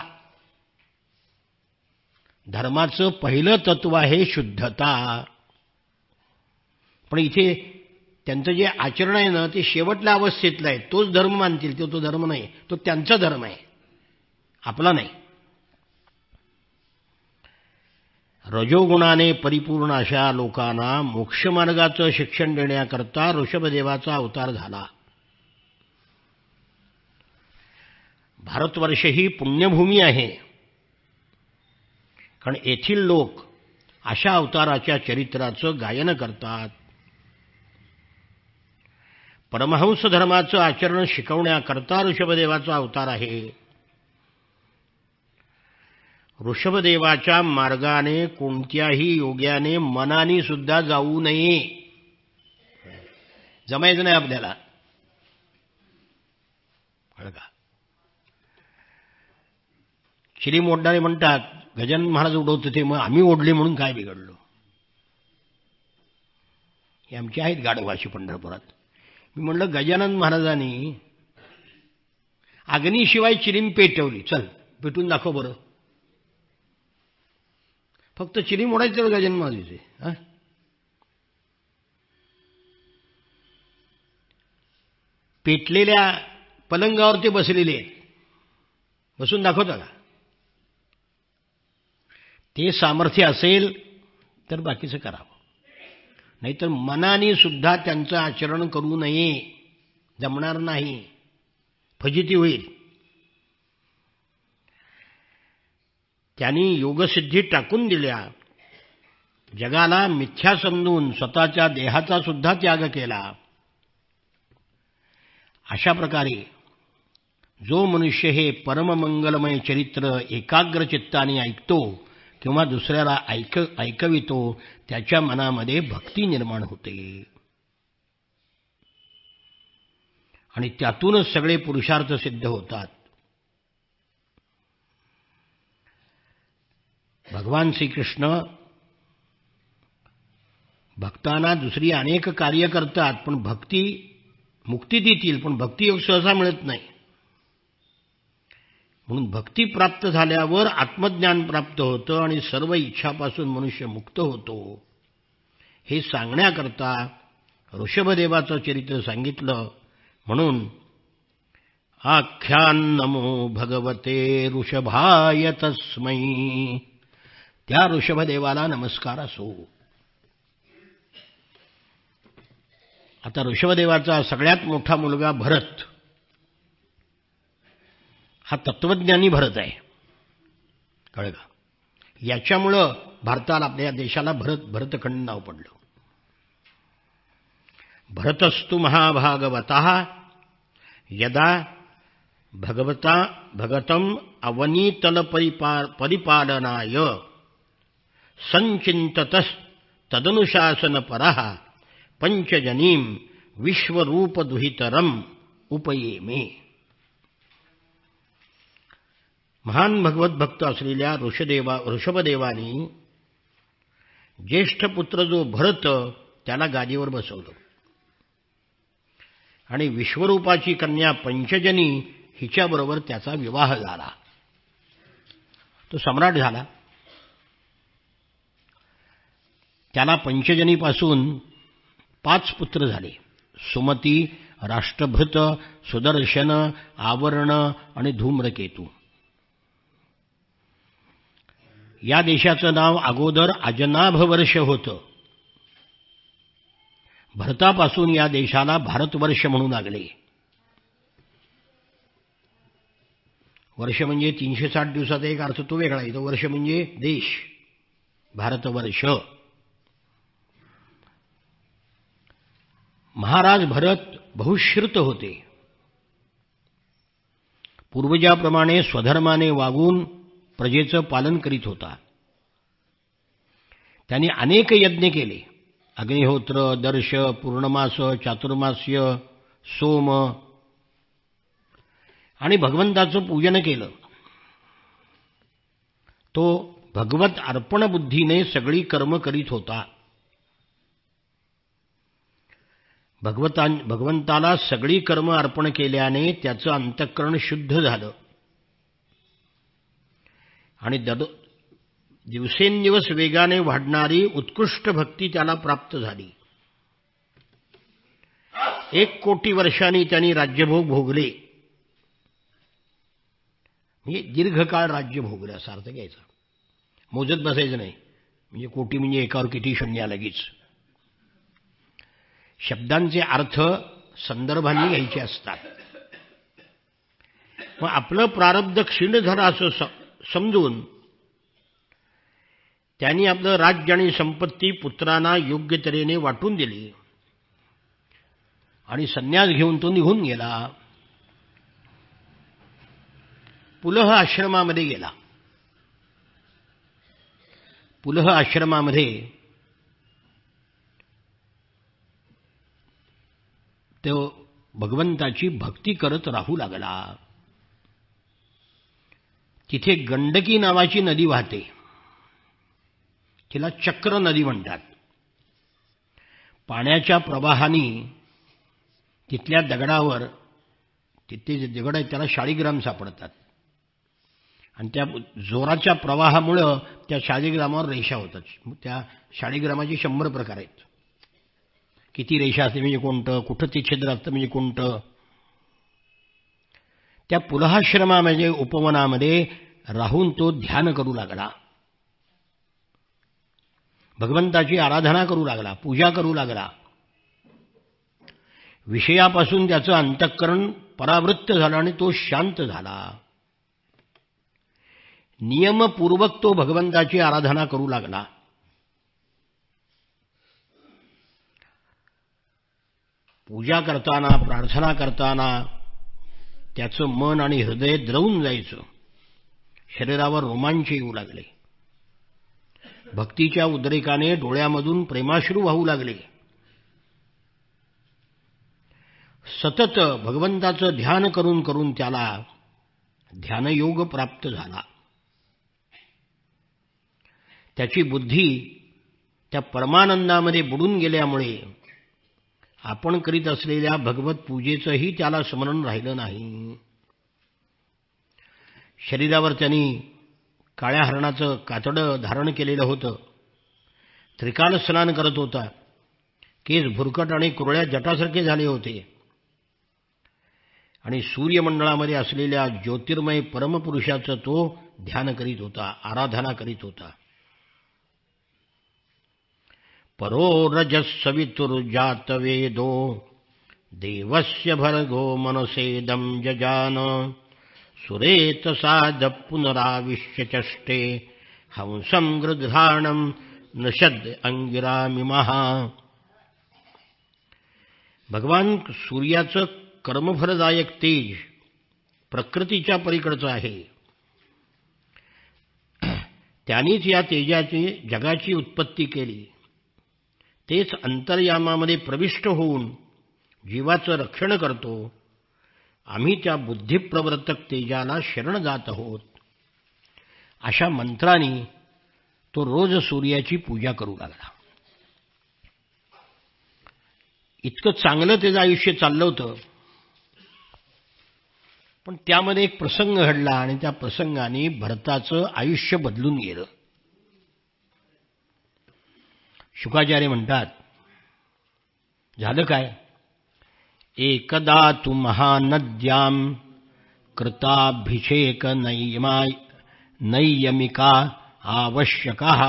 धर्माचं पहिलं तत्व आहे शुद्धता. पण इथे त्यांचं जे आचरण आहे ना ते शेवटल्या अवस्थेतलं आहे. तोच धर्म मानतील. तो धर्म नाही, तो त्यांचा धर्म आहे, आपला नाही. रजोगुणाने परिपूर्ण अशा लोकांना मोक्षमार्गाचं शिक्षण देण्याकरता ऋषभदेवाचा अवतार झाला. भारतवर्ष ही पुण्यभूमी आहे, कारण येथील लोक अशा अवताराच्या चरित्राचं गायन करतात. परमहंस धर्माचं आचरण शिकवण्याकरता ऋषभदेवाचा अवतार आहे. ऋषभदेवाच्या मार्गाने कोणत्याही योग्याने मनाने सुद्धा जाऊ नये. जमायचं नाही आपल्याला. चिलीम ओढणारे म्हणतात गजानन महाराज उडवत होते मग आम्ही ओढले म्हणून काय बिघडलो. हे आमचे आहेत गाढवाशी पंढरपुरात. मी म्हणलं गजानन महाराजांनी अग्नीशिवाय चिलीम पेटवली. चल पेटून दाखव बरं. फक्त चिलीम ओढायचं गजानन महाराजांचे. पेटलेल्या पलंगावर ते बसलेले आहेत, बसून दाखवता का? ते सामर्थ्य असेल तर बाकीचं करावं, नाहीतर मनाने सुद्धा त्यांचं आचरण करू नये. जमणार नाही, फजिती होईल. त्यांनी योगसिद्धी टाकून दिल्या, जगाला मिथ्या समजून स्वतःच्या देहाचा सुद्धा त्याग केला. अशा प्रकारे जो मनुष्य हे परममंगलमय चरित्र एकाग्र चित्ताने ऐकतो किंवा दुसऱ्याला ऐकवितो त्याच्या मनामध्ये भक्ती निर्माण होते आणि त्यातूनच सगळे पुरुषार्थ सिद्ध होतात. भगवान श्रीकृष्ण भक्तांना दुसरी अनेक कार्य करतात, पण भक्ती मुक्ती देतील, पण भक्तियोग सहसा मिळत नाही. म्हणून भक्ती प्राप्त झाल्यावर आत्मज्ञान प्राप्त होतं आणि सर्व इच्छापासून मनुष्य मुक्त होतो. हे सांगण्याकरता ऋषभदेवाचं चरित्र सांगितलं. म्हणून आख्यान नमो भगवते ऋषभाय तस्मै. त्या ऋषभदेवाला नमस्कार असो. आता ऋषभदेवाचा सगळ्यात मोठा मुलगा भरत हा तत्वज्ञानी भरत आहे, कळलं का? याच्यामुळं भारताला, आपल्या देशाला भरतखंड नाव पडलं. भरतस्तु महाभागवतः यदा भगतम अवनीतल परिपालनाय संचिंततः तदनुशासनपरः पंचजनीं विश्वरूपदुहितरम उपयेमे. महान भगवत भक्त असलेल्या ऋषभदेवानी ज्येष्ठ पुत्र जो भरत त्याला गादीवर बसवलं आणि विश्वरूपाची कन्या पंचजनी हिच्याबरोबर त्याचा विवाह झाला. तो सम्राट झाला. त्याला पंचजनीपासून 5 पुत्र झाले. सुमती, राष्ट्रभृत, सुदर्शन, आवर्ण आणि धूम्रकेतू. या देशाचं नाव अगोदर अजनाभ वर्ष होतं. भरतापासून या देशाला भारतवर्ष म्हणू लागले. वर्ष म्हणजे 360 दिवसाचा एक अर्थ तो वेगळा आहे. तो वर्ष म्हणजे देश, भारतवर्ष. महाराज भरत बहुश्रुत होते. पूर्वजाप्रमाणे स्वधर्माने वागून प्रजेचं पालन करीत होता. त्यांनी अनेक यज्ञ केले. अग्निहोत्र, दर्श, पूर्णमास, चातुर्मास्य, सोम आणि भगवंताचं पूजन केलं. तो भगवत अर्पण बुद्धीने सगळी कर्म करीत होता. भगवंताला सगळी कर्म अर्पण केल्याने त्याचं अंतःकरण शुद्ध झालं आणि दिवसेंदिवस वेगाने वाढणारी उत्कृष्ट भक्ती त्याला प्राप्त झाली. 1 कोटी वर्षांनी त्यांनी राज्यभोग भोगले. म्हणजे दीर्घकाळ राज्य भोगलं असा अर्थ घ्यायचा. मोजत बसायचं नाही. म्हणजे कोटी म्हणजे एकावर किती शून्य लगेच. शब्दांचे अर्थ संदर्भांनी घ्यायचे असतात. मग आपलं प्रारब्ध क्षीण झालं असं समजून त्यांनी आपलं राज्य आणि संपत्ती पुत्रांना योग्य तऱ्हेने वाटून दिली आणि संन्यास घेऊन तो निघून गेला. पुलह आश्रमामध्ये गेला. पुलह आश्रमामध्ये तो भगवंताची भक्ती करत राहू लागला. तिथे गंडकी नावाची नदी वाहते. तिला चक्र नदी म्हणतात. पाण्याच्या प्रवाहाने तिथल्या दगडावर, तिथे जे दगड आहेत त्याला शाळीग्राम सापडतात आणि त्या जोराच्या प्रवाहामुळं त्या शाळीग्रामावर रेषा होतात. त्या शाळीग्रामाचे 100 प्रकार आहेत. किती रेषा असते म्हणजे कोणतं, कुठं ते छिद्र असतं म्हणजे कोणतं. त्या पुलहाश्रमामध्ये उपवनामध्ये राहून तो ध्यान करू लागला. भगवंताची आराधना करू लागला, पूजा करू लागला. विषयापासून त्याचं अंतःकरण परावृत्त झालं आणि तो शांत झाला. नियमपूर्वक तो भगवंताची आराधना करू लागला. पूजा करताना, प्रार्थना करताना त्याचं मन आणि हृदय द्रवून जायचं. शरीरावर रोमांच येऊ लागले. भक्तीच्या उद्रेकाने डोळ्यामधून प्रेमाश्रू वाहू लागले. सतत भगवंताचं ध्यान करून करून त्याला ध्यानयोग प्राप्त झाला. त्याची बुद्धी त्या परमानंदामध्ये बुडून गेल्यामुळे आपण करीत असलेल्या भगवत पूजेचंही त्याला स्मरण राहिलं नाही. शरीरावर त्यांनी काळ्या हरणाचं कातडं धारण केलेलं होतं. त्रिकाल स्नान करत होता. केस भुरकट आणि कुरळ्या जटासारखे झाले होते आणि सूर्यमंडळामध्ये असलेल्या ज्योतिर्मय परमपुरुषाचं तो ध्यान करीत होता, आराधना करीत होता. परो रजस्सवितुर्जातवेदो देवस्य भर्गो मनसेदं जजान सुरेतसाद पुनराविश्य चष्टे हंसं गृध्राणं नशद अंगिरामिमः. भगवान सूर्याचं कर्मफलदायक तेज प्रकृतीच्या पलीकडचं आहे. त्यांनीच या तेजाची जगाची उत्पत्ती केली. तेच अंतर्यामामध्ये प्रविष्ट होऊन जीवाचं रक्षण करतो. आम्ही त्या बुद्धिप्रवर्तक तेजाला शरण जात आहोत. अशा मंत्रांनी तो रोज सूर्याची पूजा करू लागला. इतकं चांगलं त्याचं आयुष्य चाललं होतं. पण त्यामध्ये एक प्रसंग घडला आणि त्या प्रसंगाने भरताचं आयुष्य बदलून गेलं. शुकाचार्य म्हणतात, झालं काय? एकदा तु महानद्यां कृताभिषेक नैयमिका आवश्यकः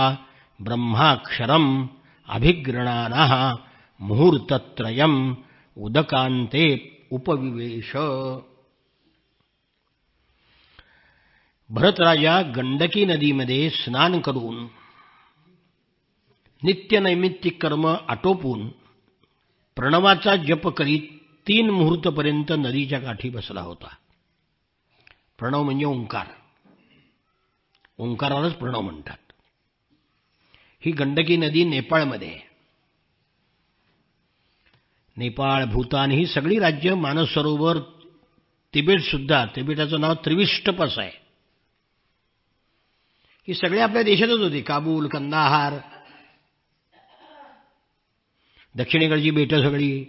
ब्रह्माक्षरम् अभिगृणानः मुहूर्तत्रयम् उदकान्ते उपविवेश. भरतराजा गंडकी नदीमध्ये स्नान करून नित्यनैमित्तिक कर्म आटोपून प्रणवाचा जप करीत 3 मुहूर्तपर्यंत नदीच्या काठी बसला होता. प्रणव म्हणजे ओंकार. ओंकारालाच प्रणव म्हणतात. ही गंडकी नदी नेपाळमध्ये आहे. नेपाळ, भूतान ही सगळी राज्य, मानस सरोवर, तिबेट सुद्धा, तिबेटाचं नाव त्रिविष्टपस आहे. ही सगळे आपल्या देशातच होती. काबूल, कंदाहार, दक्षिणेकडची बेटं सगळी.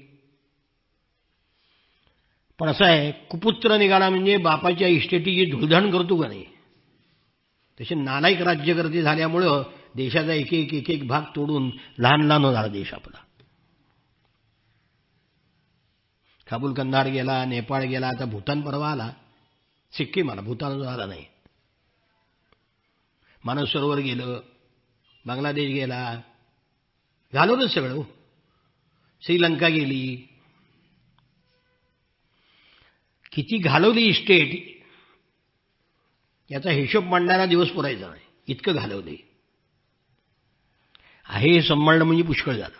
पण असं आहे, कुपुत्र निघाला म्हणजे बापाच्या इस्टेटीची धुळधाण करतो का नाही, तसे नालायक राज्यकर्ते झाल्यामुळं देशाचा एक एक भाग तोडून लहान लहान झाला देश आपला. काबूल कंदाहार गेला, नेपाळ गेला, आता भूतान परवा आला, सिक्कीम आला, भूतान आला नाही. मानस सरोवर गेलं, बांगलादेश गेला, घालवलंच सगळं. श्रीलंका गेली, किती घालवली इस्टेट याचा हिशोब मांडणारा दिवस पुरायचा नाही, इतकं घालवले आहे. सांभाळणं म्हणजे पुष्कळ झालं.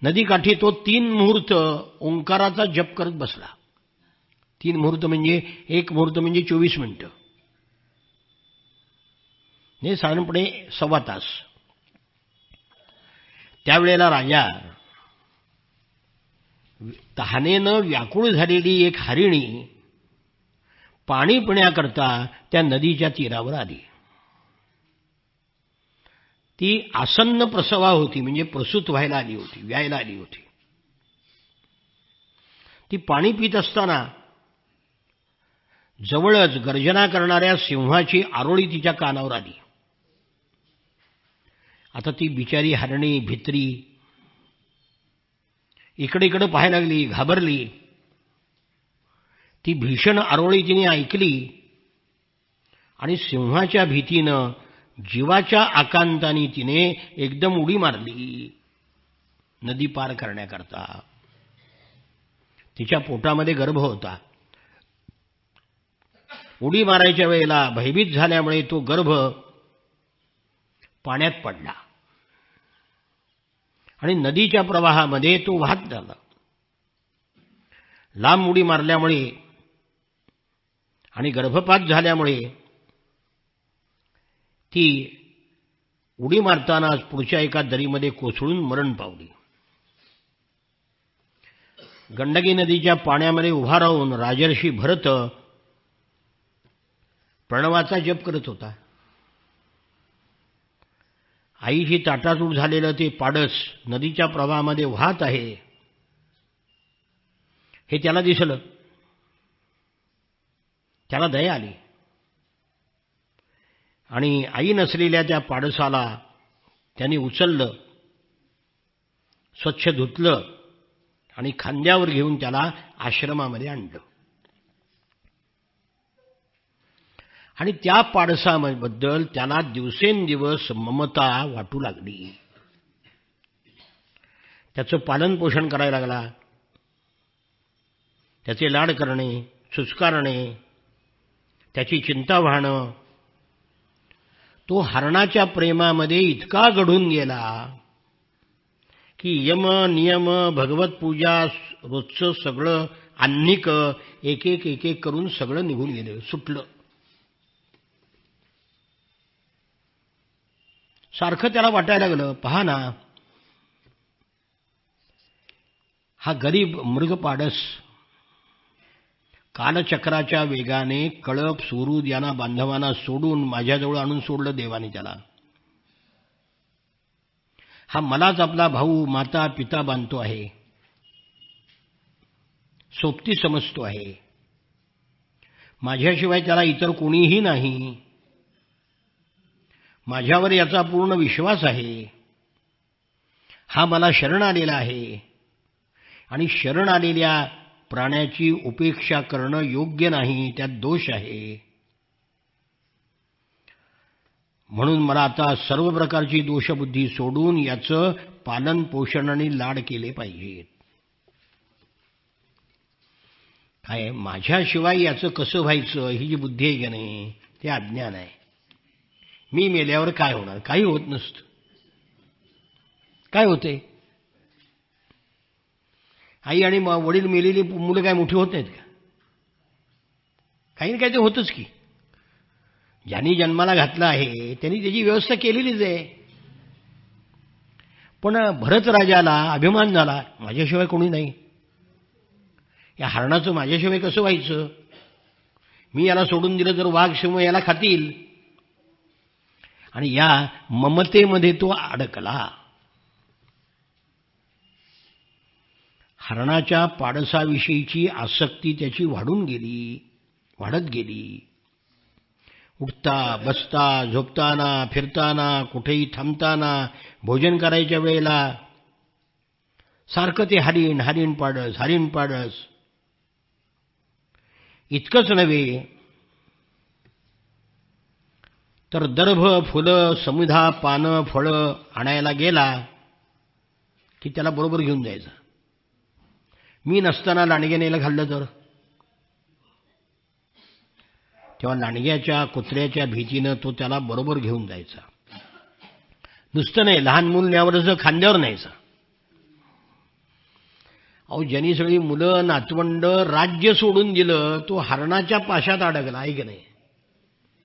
नदीकाठी तो 3 मुहूर्त ओंकाराचा जप करत बसला. 3 मुहूर्त म्हणजे 1 मुहूर्त म्हणजे 24 मिनिटं, हे साधारणपणे 1.25 तास. त्यावेळेला राजा, तहानेनं व्याकुळ झालेली एक हरिणी पाणी पिण्याकरता त्या नदीच्या तीरावर आली. ती आसन्न प्रसवा होती, म्हणजे प्रसूत व्हायला आली होती, व्यायला आली होती. ती पाणी पित असताना जवळच गर्जना करणाऱ्या सिंहाची आरोळी तिच्या कानावर आली. आता ती बिचारी हरणी भित्री इकडे इकडे पाहायला लागली, घाबरली. ती भीषण आरोळी तिने ऐकली आणि सिंहाच्या भीतीनं, जीवाच्या आकांताने तिने एकदम उडी मारली नदी पार करण्याकरता. तिच्या पोटामध्ये गर्भ होता. उडी मारायच्या वेळेला भयभीत झाल्यामुळे तो गर्भ पाण्यात पडला आणि नदीच्या प्रवाहामध्ये तो वाहत झाला. लांब उडी मारल्यामुळे आणि गर्भपात झाल्यामुळे ती उडी मारतानाच पुढच्या एका दरीमध्ये कोसळून मरण पावली. गंडकी नदीच्या पाण्यामध्ये उभा राहून राजर्षी भरत प्रणवाचा जप करत होता. आईची ताटातूट झालेलं ते पाडस नदीच्या प्रवाहामध्ये वाहत आहे हे त्याला दिसलं. त्याला दया आली आणि आई नसलेल्या त्या पाडसाला त्यांनी उचललं, स्वच्छ धुतलं आणि खांद्यावर घेऊन त्याला आश्रमामध्ये आणलं. आणि त्या पाडसाबद्दल त्याला दिवसेंदिवस ममता वाटू लागली. त्याचं पालनपोषण करायला लागला, त्याचे लाड करणे, सुस्कारणे, त्याची चिंता वाहणं. तो हरणाच्या प्रेमामध्ये इतका गढून गेला की यम नियम, भगवत पूजा, रोजचं सगळं आन्निक एक एक करून सगळं निघून गेलं, सुटलं. सारखं त्याला वाटायला लागलं, पहा ना, हा गरीब मृगपाडस कालचक्राच्या वेगाने कळप, सुरूद यांना बांधवांना सोडून माझ्याजवळ आणून सोडलं देवाने त्याला. हा मलाच आपला भाऊ, माता, पिता बांधतो आहे, सोबती समजतो आहे. माझ्याशिवाय त्याला इतर कोणीही नाही. माझ्यावर याचा पूर्ण विश्वास आहे. हा मला शरण आलेला आहे आणि शरण आलेल्या प्राण्याची उपेक्षा करणं योग्य नाही, त्यात दोष आहे. म्हणून मला आता सर्व प्रकारची दोषबुद्धी सोडून याचं पालन पोषण आणि लाड केले पाहिजेत. काय माझ्याशिवाय याचं कसं व्हायचं ही जी बुद्धी आहे की नाही ते अज्ञान आहे. मी मेल्यावर काय होणार? काही होत नसतं. काय होते? आई आणि वडील मेलेली मुलं काय मोठी होत नाहीत का? काही ना काही ते होतच की. ज्यांनी जन्माला घातलं आहे त्यांनी त्याची व्यवस्था केलेलीच आहे. पण भरत राजाला अभिमान झाला, माझ्याशिवाय कोणी नाही. या हरणाचं माझ्याशिवाय कसं व्हायचं? मी याला सोडून दिलं तर वाघ सिंह याला खातील. आणि या ममतेमध्ये तो अडकला. हरणाच्या पाडसाविषयीची आसक्ती त्याची वाढत गेली. उठता बसता झोपताना फिरताना कुठेही थांबताना भोजन करायच्या वेळेला सारखं ते हरिण पाडस. इतकंच नव्हे तर दर्भ फुलं समुधा पानं फळं आणायला गेला की त्याला बरोबर घेऊन जायचं. मी नसताना लांडग्याने खाल्लं तर तेव्हा लांडग्याच्या कुत्र्याच्या भीतीनं तो त्याला बरोबर घेऊन जायचा. नुसतं नाही, लहान मूल न्यावरचं खांद्यावर न्यायचं. अहो ज्यांनी सगळी मुलं नातवंड राज्य सोडून दिलं तो हरणाच्या पाशात अडकला आहे की नाही.